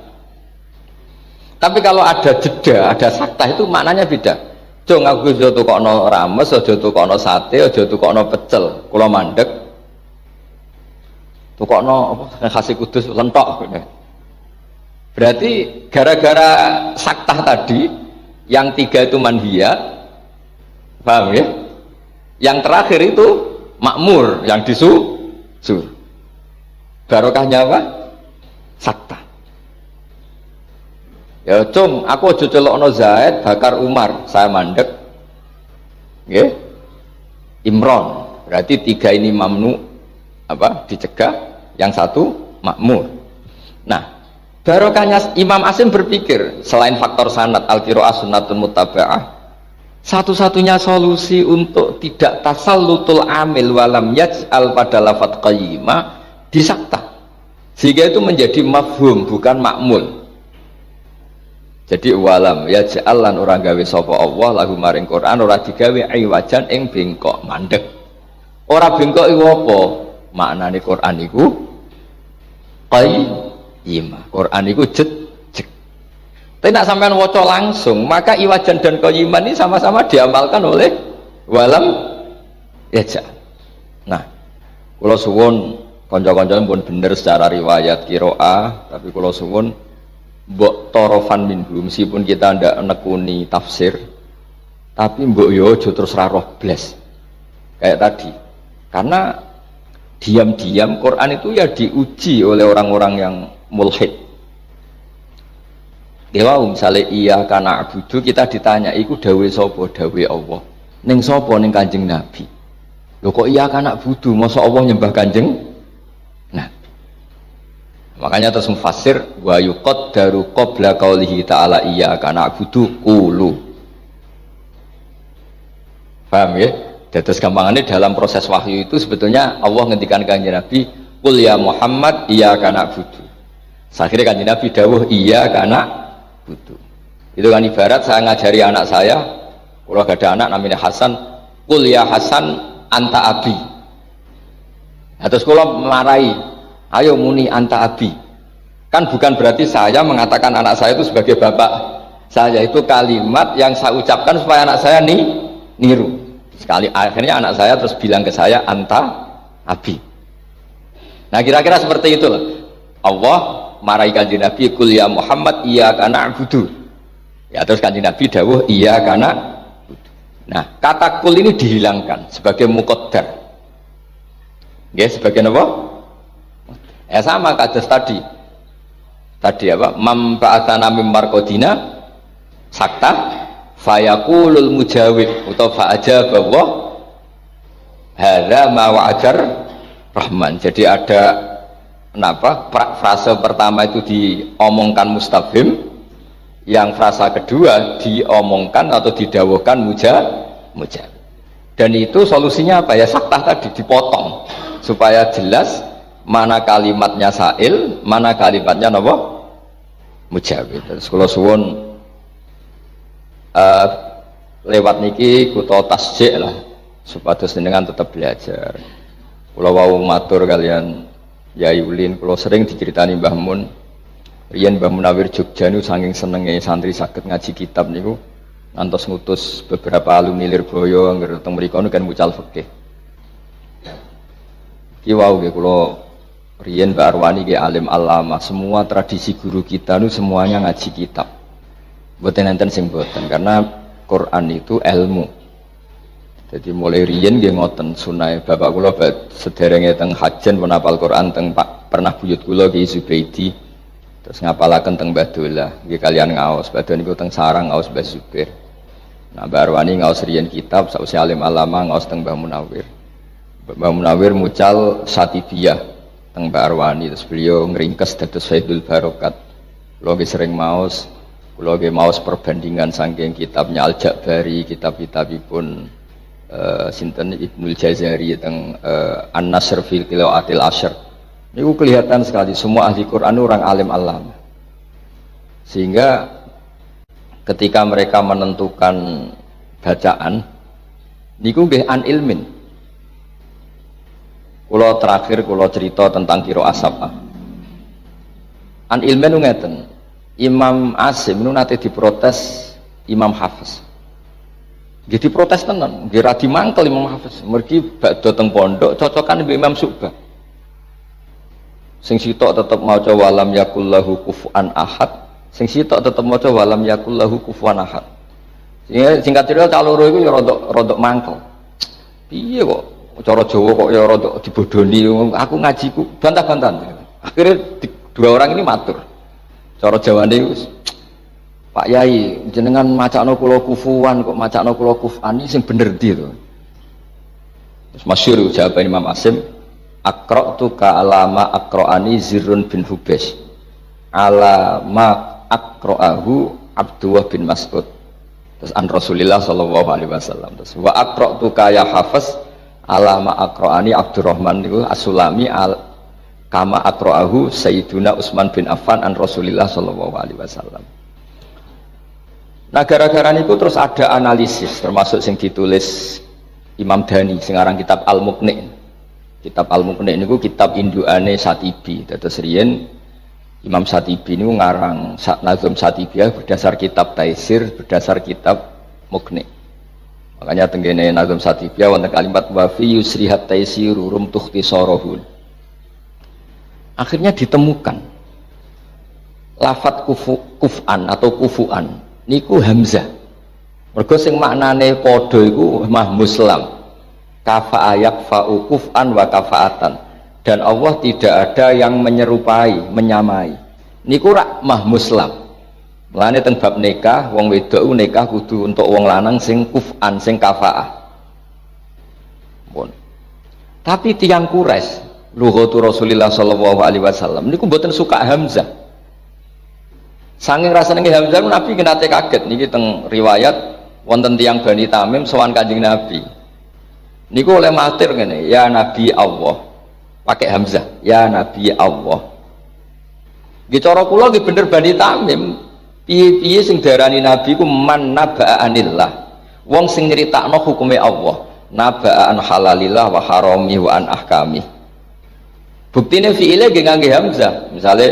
Tapi kalau ada jeda, ada sakta itu maknanya beda. Cung, aku ojo tukokno rames, ojo tukokno sate, ojo tukokno pecel, kula mandek tukokno apa khasi kudus lentok. Berarti gara-gara sakta tadi yang tiga itu manhiyat, paham ya? Yang terakhir itu makmur, yang disuruh. Barokahnya apa? Sakta. Ya cung, aku aja celokno Zaid, Bakar, Umar, saya mandek. Nggih. Imron. Berarti tiga ini mamnu apa? Dicegah, yang satu makmur. Nah, barokahnya Imam Asim berpikir selain faktor sanad al-qiraah sunnatun muttaba'ah, satu-satunya solusi untuk tidak tasallutul amil walam yaj'al pada lafadz qayyimah disakta, sehingga itu menjadi mafhum bukan makmul. Jadi walam yaj'al lan orang gawe sapa Allah lahu maring Quran ora digawe aiwajan ing bengkok mandek. Ora bengkok iku apa? Maknane Quran iku qayyimah. Quran iku jejeg. Tapi nak sampean waca langsung, maka iwajan dan qayyimah ini sama-sama diamalkan oleh walam yaj'al. Nah, kula suwun kanca-kanca pun bener secara riwayat qiraah, tapi kula suwun mbok torofan minhu, meskipun kita ndak nekuni tafsir, tapi mbok yo aja terus ra roh blas kayak tadi, karena diam-diam Quran itu ya diuji oleh orang-orang yang mulhid. Dewa misalnya iya kana abudu, kita ditanya iku dawe sapa? Dawe Allah. Ning sapa? Ning Kanjeng Nabi. Lho kok iya kana abudu, masa Allah nyembah Kanjeng? Nah, makanya terus mufassir wa yuqaddaru qabla qaulihi ta'ala iyyaka na'budu qulu. Paham ya? Terus gampangannya dalam proses wahyu itu sebetulnya Allah ngendikan kanjeng Nabi qul ya Muhammad iyyaka na'budu. Akhirnya kanjeng Nabi dawuh iyyaka na'budu. Itu kan ibarat saya ngajari anak saya, kalau gak ada anak namanya Hasan, qul ya Hasan anta abi. Nah, terus kalau marahi, ayo muni anta abi, kan bukan berarti saya mengatakan anak saya itu sebagai bapak saya, itu kalimat yang saya ucapkan supaya anak saya niru. Sekali akhirnya anak saya terus bilang ke saya anta abi. Nah kira-kira seperti itu loh. Allah marahi kanjeng Nabi qul ya Muhammad iyyaka na'budu. Ya terus kanjeng Nabi dawuh iyyaka na'budu. Nah kata kul ini dihilangkan sebagai muqaddar. Ya sebagai apa? Ya sama kados tadi apa? Mam ba'atsana mim marqadina sakta fayaqulul mujawib atau fa'ajaba wa hadza ma wa'adar rahman. Jadi ada frase pertama itu diomongkan mustafhim, yang frasa kedua diomongkan atau didawuhkan mujab. Dan itu solusinya apa ya? Saktah tadi dipotong supaya jelas mana kalimatnya sa'il, mana kalimatnya napa? Mujab. Terus kula suwun lewat niki kutha tasjik lah supados jenengan tetap belajar. Kula wau matur kalian Yai Ulin, kula sering diceritani Mbah Mun. Riyen Mbah Munawir Jogja niku saking senenge santri saged ngaji kitab niku ngantos ngutus beberapa alumni Lirboyo anggere teng mriku niku kan mucal fikih. Ki wau nggih kula riyen Mbak Arwani nggih alim alama, semua tradisi guru kita niku semuanya ngaji kitab. Mboten enten sing mboten karena Quran itu ilmu. Jadi mulai riyen nggih ngoten sunah bapak kula sederenge teng hajen pun hafal Quran teng pernah buyut kula Ki Zubaidi. Terus ngapalaken teng Mbah Dolah nggih kalian ngaos badhe niku teng sarang ngaos Mbah Zubir. Nah Mbah Arwani ngaos riyen kitab sausé alim alama ngaos teng Mbah Munawir. Mbah Munawir mucal Satibiyah teng Mbah Arwani terus beliau ngringkes dados Faidul Barokat. Kula nggih sering maos, kula nggih maos perbandingan saking kitabnya Al-Ja'bari, kitab-kitabipun sinten Ibnul Jazari teng An-Nasr fil Qiraatil Ashr. Ini kelihatan sekali semua ahli Quran orang alim alam, sehingga ketika mereka menentukan bacaan, niku nggih an ilmin. Kulo terakhir kulo cerita tentang qiraah sab'ah. An ilmin ngeten. Imam Asim nu nate diprotes Imam Hafiz. Nggih diprotes tenan, nggih ra dimangkel Imam Hafiz. Mergi badhe teng pondok cocokan mbek Imam Syu'bah. Sing sitok tetep maca walam yakullahu kufuwan ahad, sing sitok tetep maca walam yakullahu kufuwan ahad. Singkat cerita caloro iku ya rodok mangkel. Piye kok cara Jawa kok ya rodok dibodoni, aku ngajiku bantah-bantahan. Akhirnya dua orang ini matur. Cara Jawane Pak Yai, jenengan macakno kula kufuwan kok macakno kula kufan iki sing bener ndi to? Terus masyhur jawaban Imam Asim, Akra'tu ka alama akra'ani Zirrun bin Hubes alama akra'ahu Abdullah bin Mas'ud. Terus an Rasulillah sallallahu alaihi wasallam. Terus wa akra'tu ka ya Hafiz alama akra'ani Abdurrahman niku As-Sulami kama akra'ahu Sayyiduna Utsman bin Affan an Rasulillah sallallahu alaihi wasallam. Nah gara-gara niku terus ada analisis termasuk sing ditulis Imam Dhani sing aran kitab Al-Muqni'. Kitab Al-Muqni' niku kitab indukane Satibi. Dados riyen Imam Satibi niku ngarang Nazm Satibiyah berdasar kitab Taisir, berdasar kitab Muqni'. Makanya tenggene Nazm Satibiyah wonten kalimat wa fi yusrihat taisiru rum tukhtisarahun. Akhirnya ditemukan lafat kuf'an atau kufu'an niku hamzah. Mergo sing maknane padha iku mah muslam. Kafa ayak fa'ukufan wa kafaatan, dan Allah tidak ada yang menyerupai, menyamai. Niku rak mah muslam. Mulane teng bab nikah, wong wedok nikah kudu untuk wong lanang sing kufan, sing kafaah. Pun. Tapi tiyang Quraisy, lughatu Rasulillah sallallahu alaihi wasallam niku mboten suka hamzah. Saking rasane hamzah Nabi nate kaget niki teng riwayat wonten tiyang Bani Tamim sowan Kanjeng Nabi. Niku oleh matur ngene, ya Nabi Allah. Pakai hamzah, ya Nabi Allah. Nggih cara kula nggih bener Bani Tamim. Piye-piye sing darani Nabi ku man naba'anillah. Wong sing nyritakno hukume Allah, naba'an halalillah wa harami wa an ahkami. Buktine fi'ile nggih ngangge hamzah. Misale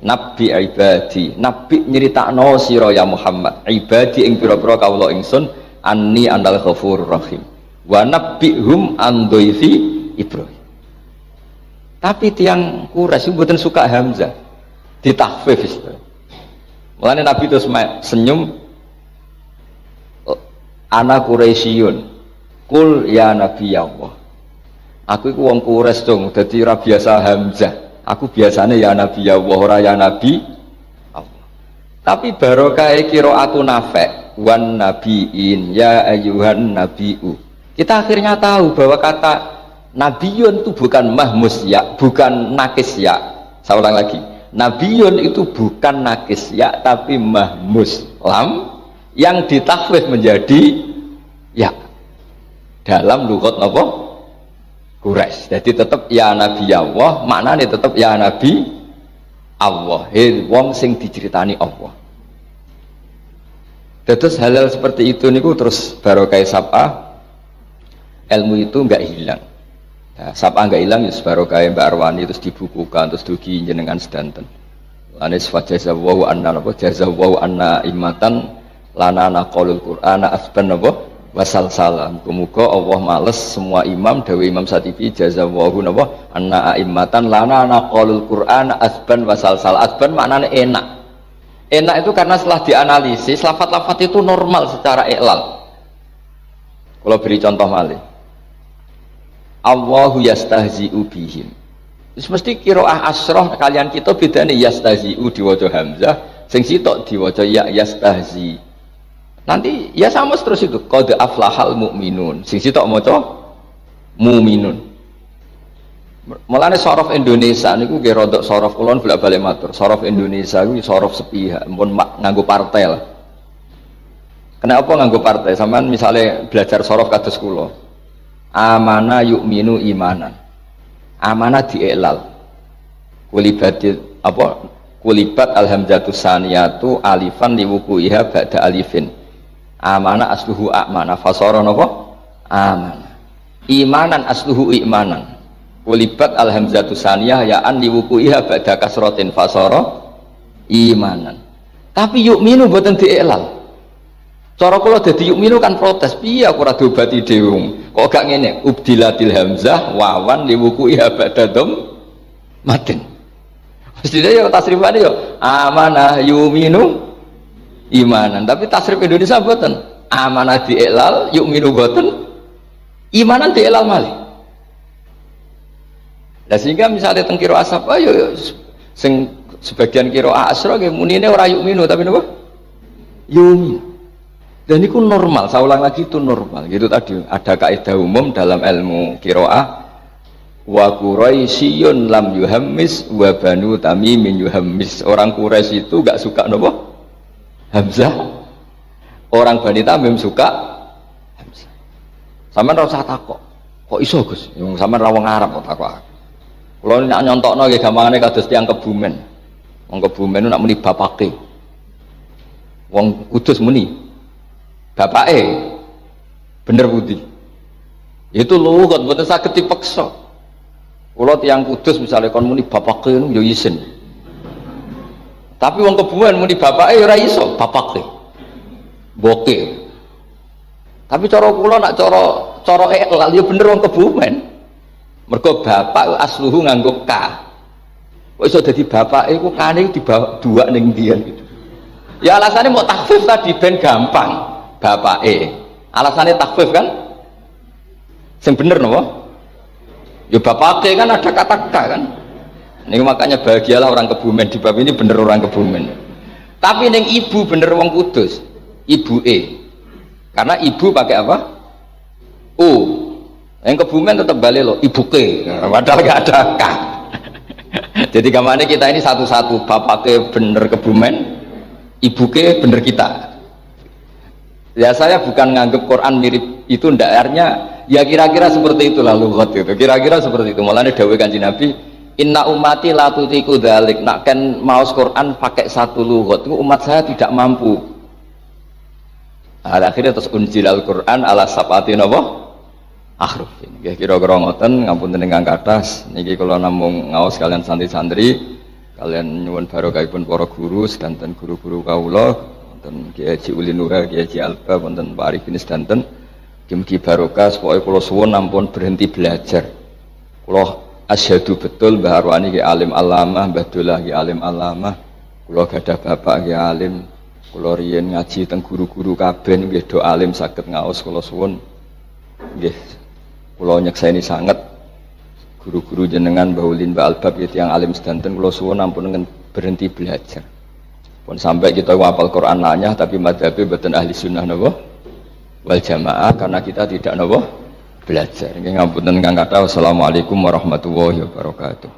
nabi ibadi, nabi nyritakno sira ya Muhammad, ibadi ing pira-pira kawula ingsun anni andal ghafurur rahim. Wa nabbihum an dhaifi Ibrahim. Tapi tiang Quraisy mboten suka hamzah, ditahfif istilah. Mulane Nabi terus senyum, ana Quraisyun, kul ya Nabi Allah. Aku iku wong Quraisy dong, dadi ora biasa hamzah. Aku biasane ya Nabi Allah, ora ya Nabi Allah. Tapi barokah qiraatu Nafi' wan nabiin ya ayyuhan nabiu. Kita akhirnya tahu bahwa kata nabiyun itu bukan mahmus ya, bukan nakis ya, Saya ulang lagi, nabiyun itu bukan nakis ya tapi mahmus lam yang ditakhfif menjadi ya dalam lughat apa Quraisy. Jadi tetap ya nabi Allah, maknanya tetap ya nabi Allah, wong sing diceritani Allah. Terus hal-hal seperti itu niku terus barokah sab'ah, ilmu itu enggak hilang. Nah, sab'ah enggak hilang ya barokah Mbak Arwani terus dibukukan terus dugi jenengan sedanten. Anis fajazawahu anna napa jazawahu anna imatan lana naqalul qur'ana asban napa wasal salam. Muga Allah males semua imam dawe Imam Satibi jazawahu napa anna imatan lana naqalul qur'ana asban wasal salam. Asban maknanya enak. Enak itu karena setelah dianalisis lafaz-lafaz itu normal secara iklal. Kalau beri contoh malih, Allahu yastahzi'u bihim. Terus mesti qiraah asroh kalian kita bedane yastahzi'u diwaca hamzah, sing sitok diwaca ya yastahzi. Nanti ya sama terus itu qad aflahal mu'minun. Sing sitok maca mu'minun. Mulane sorof Indonesia niku nggih rodok sorof kulon bolak-balik matur. Sorof Indonesia kuwi sorof sepihak, mun nganggo partai lah. Kenapa nganggo partai? Sampeyan misalnya belajar sorof kados kula. Amana yu'minu imanan. Amanah diiklal. Kulibatil apa? Kulibat alhamzatu saniyatu alifan liwukuiha ba'da alifin. Amanah asluhu amana fasara napa? Amanah. Imanan asluhu imanan. Kulibat alhamzatu saniyah ya'an liwukuiha ba'da kasratin fasara imanan. Tapi yu'minu mboten diiklal. Cara kula dadi yu'minu kan protes, piye aku ora diobati dhewe. Kok gak ngene, ubdilatil hamzah wawan liwukuiha ba'da dham matin. Mestine ya tasrifane ya amanah yu'minu imanan, tapi tasrif Indonesia mboten. Amanah diiklal, yu'minu mboten. Imanan diiklal malih. Lah sehingga misalnya teng qiraah apa yo sing sebagian qiraah asra nggih munine ora yu'minu tapi napa? Yu'min. Dan itu normal, saya ulang lagi itu normal. Gitu tadi ada kaidah umum dalam ilmu qiraah wa quraisyun lam yuhammis wa banu tamimin yuhammis. Orang Quraisy itu enggak suka napa? Hamzah. Orang Bani Tamim suka hamzah. Sampeyan ora usah takok. Kok iso Gus? Wong sampeyan ra wong Arab kok takok. Kalau nak nyontokno nggih gampangane kados tiyang Kebumen. Wong Kebumen nak muni bapake. Wong Kudus muni bapake. Bener budi. Itu lugat mboten saged dipeksa. Kula tiyang Kudus misalnya kon muni bapake niku ya isin. Tapi wong Kebumen muni bapake ya ora iso, bapake. Boke. Tapi cara kula nak cara iklal ya bener wong Kebumen. Mergo bapak asluhu nganggo ka. Kok iso dadi bapake iku kane dibawa dua ning ndian gitu. Ya alasannya mau takhfif tadi ben gampang. Bapake. Alasannya takhfif kan? Sing bener napa? Ya bapake kan ada kata ka kan. Ini makanya bahagialah orang Kebumen di bab ini bener orang Kebumen. Tapi ning ibu bener wong Kudus. Ibuke. Karena ibu pakai apa? Yang Kebumen tetap balik loh, ibuke, padahal gak ada kah. Jadi kemana kita ini satu-satu, bapaknya bener Kebumen, ibuke bener kita. Ya saya bukan nganggep Quran mirip itu ndak, ya kira-kira seperti itulah lughat itu, kira-kira seperti itu. Mulane dawuh Kanjeng Nabi, inna ummati la tutiku dzalik. Nak kan maos Quran pakai satu lughat, itu umat saya tidak mampu. Nah, akhirnya terus unjilal Quran ala sab'ati napa? Akhruf. Nggih kira-kira ngoten, ngapunten ingkang kathah. Niki kula namung ngaos kalian santri-santri, kalian nyuwun barokahipun para guru sedanten guru-guru kawula, wonten Kiai Haji Uli Nura, Kiai Haji Alba, wonten Pak Arifin sedanten. Mugi barokah supaya kula suwun ampun berhenti belajar. Kula asyhadu betul Mbah Arwani ki alim alamah, Mbah Dolah ki alim alamah. Kula gadah bapak ki alim. Kula riyen ngaji teng guru-guru kabeh nggih do alim saged ngaos kula suwun. Nggih. Kula nyekseni sangat guru-guru jenengan Mbah Ulin Mbah Albab ya tiyang alim sedanten kula suwun ampun berhenti belajar. Pun sampai kita hafal Quran nanya tapi madzhabe mboten ahli sunnah napa wal jamaah karena kita tidak napa belajar. Nggih ngapunten kang kathah. Wassalamualaikum warahmatullahi wabarakatuh.